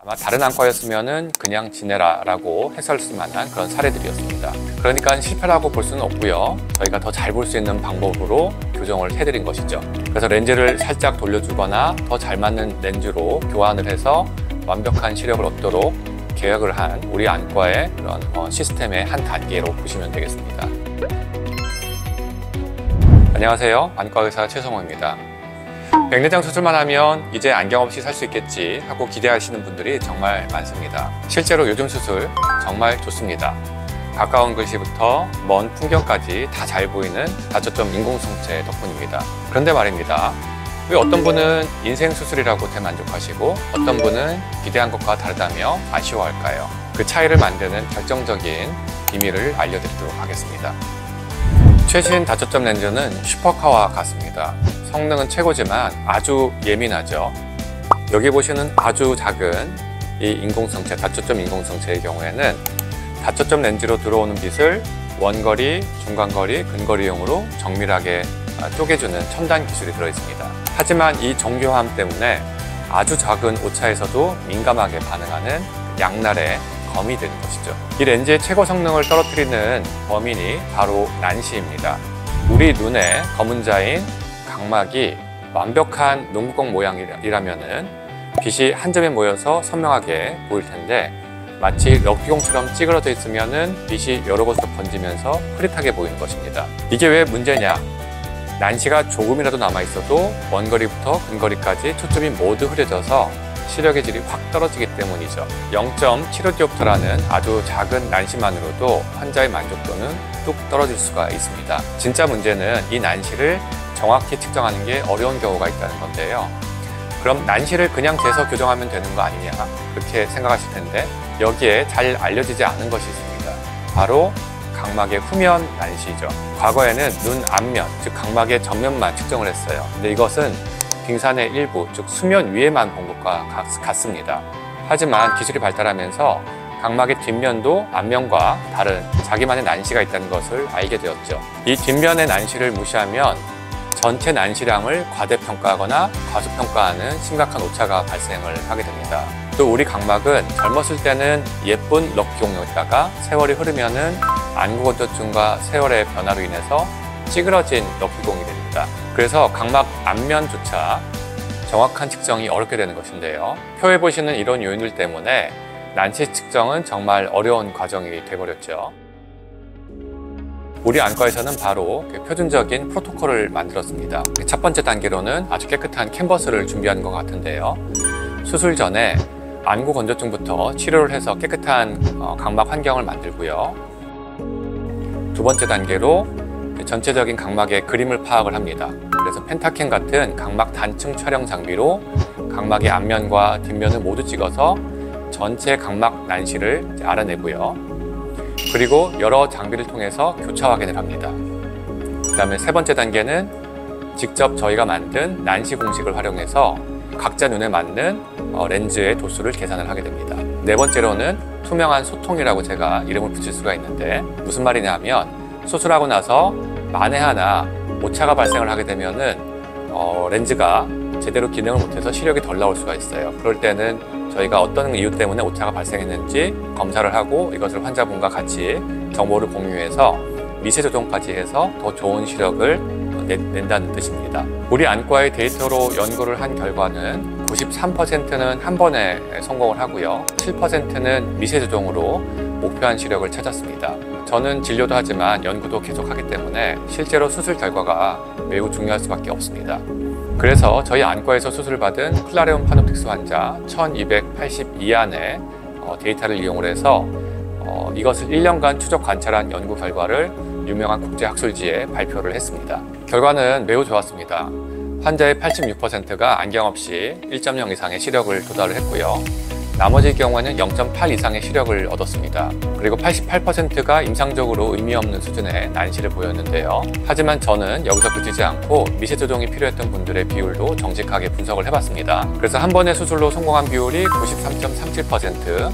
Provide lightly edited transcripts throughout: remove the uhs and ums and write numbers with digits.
아마 다른 안과였으면은 그냥 지내라 라고 해설할 만한 그런 사례들이었습니다. 그러니까 실패라고 볼 수는 없고요. 저희가 더 잘 볼 수 있는 방법으로 교정을 해드린 것이죠. 그래서 렌즈를 살짝 돌려주거나 더 잘 맞는 렌즈로 교환을 해서 완벽한 시력을 얻도록 계획을 한 우리 안과의 그런 시스템의 한 단계로 보시면 되겠습니다. 안녕하세요. 안과의사 최성호입니다. 백내장 수술만 하면 이제 안경 없이 살 수 있겠지 하고 기대하시는 분들이 정말 많습니다. 실제로 요즘 수술 정말 좋습니다. 가까운 글씨부터 먼 풍경까지 다 잘 보이는 다초점 인공성체 덕분입니다. 그런데 말입니다. 왜 어떤 분은 인생 수술이라고 대만족하시고 어떤 분은 기대한 것과 다르다며 아쉬워할까요? 그 차이를 만드는 결정적인 비밀을 알려드리도록 하겠습니다. 최신 다초점 렌즈는 슈퍼카와 같습니다. 성능은 최고지만 아주 예민하죠. 여기 보시는 아주 작은 이 인공성체, 다초점 인공성체의 경우에는 다초점 렌즈로 들어오는 빛을 원거리, 중간거리, 근거리용으로 정밀하게 쪼개주는 첨단 기술이 들어있습니다. 하지만 이 정교함 때문에 아주 작은 오차에서도 민감하게 반응하는 양날의 검이 되는 것이죠. 이 렌즈의 최고 성능을 떨어뜨리는 범인이 바로 난시입니다. 우리 눈의 검은 자인 각막이 완벽한 농구공 모양이라면은 빛이 한 점에 모여서 선명하게 보일 텐데 마치 럭비공처럼 찌그러져 있으면은 빛이 여러 곳으로 번지면서 흐릿하게 보이는 것입니다. 이게 왜 문제냐? 난시가 조금이라도 남아있어도 원거리부터 근거리까지 초점이 모두 흐려져서 시력의 질이 확 떨어지기 때문이죠. 0.75디옵터라는 아주 작은 난시만으로도 환자의 만족도는 뚝 떨어질 수가 있습니다. 진짜 문제는 이 난시를 정확히 측정하는 게 어려운 경우가 있다는 건데요. 그럼 난시를 그냥 재서 교정하면 되는 거 아니냐 그렇게 생각하실 텐데 여기에 잘 알려지지 않은 것이 있습니다. 바로 각막의 후면 난시죠. 과거에는 눈 앞면, 즉 각막의 전면만 측정을 했어요. 근데 이것은 빙산의 일부, 즉 수면 위에만 본 것과 같습니다. 하지만 기술이 발달하면서 각막의 뒷면도 앞면과 다른 자기만의 난시가 있다는 것을 알게 되었죠. 이 뒷면의 난시를 무시하면 전체 난시량을 과대평가하거나 과소평가하는 심각한 오차가 발생을 하게 됩니다. 또 우리 각막은 젊었을 때는 예쁜 럭비공이었다가 세월이 흐르면은 안구건조증과 세월의 변화로 인해서 찌그러진 럭비공이 됩니다. 그래서 각막 앞면조차 정확한 측정이 어렵게 되는 것인데요. 표에 보시는 이런 요인들 때문에 난시 측정은 정말 어려운 과정이 되어버렸죠. 우리 안과에서는 바로 표준적인 프로토콜을 만들었습니다. 첫 번째 단계로는 아주 깨끗한 캔버스를 준비하는 것 같은데요. 수술 전에 안구 건조증부터 치료를 해서 깨끗한 각막 환경을 만들고요. 두 번째 단계로 전체적인 각막의 그림을 파악을 합니다. 그래서 펜타캔 같은 각막 단층 촬영 장비로 각막의 앞면과 뒷면을 모두 찍어서 전체 각막 난시를 알아내고요. 그리고 여러 장비를 통해서 교차 확인을 합니다. 그 다음에 세 번째 단계는 직접 저희가 만든 난시 공식을 활용해서 각자 눈에 맞는 렌즈의 도수를 계산을 하게 됩니다. 네 번째로는 투명한 소통이라고 제가 이름을 붙일 수가 있는데 무슨 말이냐 하면 수술하고 나서 만에 하나 오차가 발생을 하게 되면은 렌즈가 제대로 기능을 못해서 시력이 덜 나올 수가 있어요. 그럴 때는 저희가 어떤 이유 때문에 오차가 발생했는지 검사를 하고 이것을 환자분과 같이 정보를 공유해서 미세 조정까지 해서 더 좋은 시력을 낸다는 뜻입니다. 우리 안과의 데이터로 연구를 한 결과는 93%는 한 번에 성공을 하고요. 7%는 미세 조정으로 목표한 시력을 찾았습니다. 저는 진료도 하지만 연구도 계속하기 때문에 실제로 수술 결과가 매우 중요할 수밖에 없습니다. 그래서 저희 안과에서 수술을 받은 클라레온 파노픽스 환자 1282안의 데이터를 이용을 해서 이것을 1년간 추적 관찰한 연구 결과를 유명한 국제학술지에 발표를 했습니다. 결과는 매우 좋았습니다. 환자의 86%가 안경 없이 1.0 이상의 시력을 도달을 했고요. 나머지 경우에는 0.8 이상의 시력을 얻었습니다. 그리고 88%가 임상적으로 의미 없는 수준의 난시를 보였는데요. 하지만 저는 여기서 그치지 않고 미세 조정이 필요했던 분들의 비율도 정직하게 분석을 해봤습니다. 그래서 한 번의 수술로 성공한 비율이 93.37%,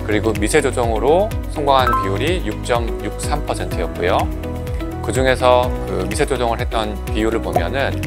그리고 미세 조정으로 성공한 비율이 6.63%였고요. 그 중에서 그 미세 조정을 했던 비율을 보면은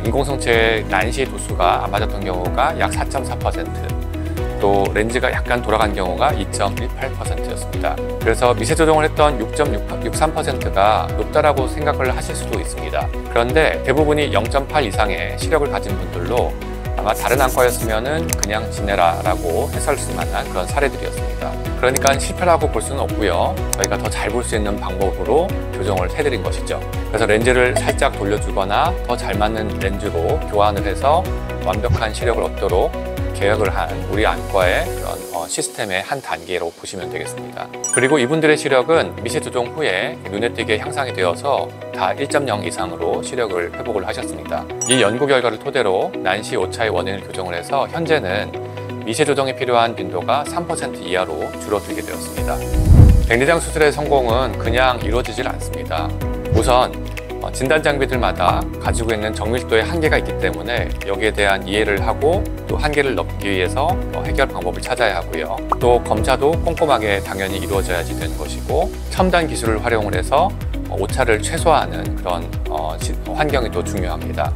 인공성체의 난시 도수가 안 맞았던 경우가 약 4.4%, 또 렌즈가 약간 돌아간 경우가 2.18%였습니다. 그래서 미세 조정을 했던 6.63%가 높다라고 생각을 하실 수도 있습니다. 그런데 대부분이 0.8 이상의 시력을 가진 분들로 아마 다른 안과였으면은 그냥 지내라라고 해설할 수 만한 그런 사례들이었습니다. 그러니까 실패라고 볼 수는 없고요. 저희가 더 잘 볼 수 있는 방법으로 교정을 해드린 것이죠. 그래서 렌즈를 살짝 돌려주거나 더 잘 맞는 렌즈로 교환을 해서 완벽한 시력을 얻도록 계획을 한 우리 안과의 그런 시스템의 한 단계로 보시면 되겠습니다. 그리고 이분들의 시력은 미세 조정 후에 눈에 띄게 향상이 되어서 다 1.0 이상으로 시력을 회복을 하셨습니다. 이 연구 결과를 토대로 난시 오차의 원인을 교정을 해서 현재는 미세 조정이 필요한 빈도가 3% 이하로 줄어들게 되었습니다. 백내장 수술의 성공은 그냥 이루어지질 않습니다. 우선 진단 장비들마다 가지고 있는 정밀도의 한계가 있기 때문에 여기에 대한 이해를 하고 또 한계를 넘기 위해서 해결 방법을 찾아야 하고요. 또 검사도 꼼꼼하게 당연히 이루어져야지 되는 것이고, 첨단 기술을 활용을 해서 오차를 최소화하는 그런 환경이 또 중요합니다.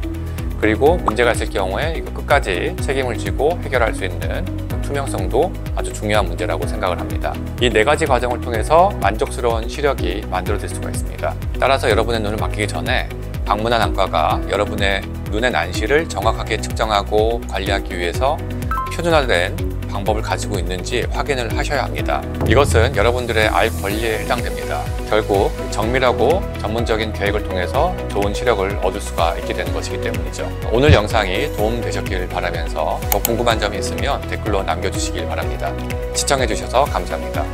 그리고 문제가 있을 경우에 이거 끝까지 책임을 지고 해결할 수 있는 투명성도 아주 중요한 문제라고 생각을 합니다. 이 4가지 과정을 통해서 만족스러운 시력이 만들어질 수가 있습니다. 따라서 여러분의 눈을 맡기기 전에 방문한 안과가 여러분의 눈의 난시를 정확하게 측정하고 관리하기 위해서 표준화된 방법을 가지고 있는지 확인을 하셔야 합니다. 이것은 여러분들의 알 권리에 해당됩니다. 결국 정밀하고 전문적인 계획을 통해서 좋은 시력을 얻을 수가 있게 되는 것이기 때문이죠. 오늘 영상이 도움되셨길 바라면서 더 궁금한 점이 있으면 댓글로 남겨주시길 바랍니다. 시청해주셔서 감사합니다.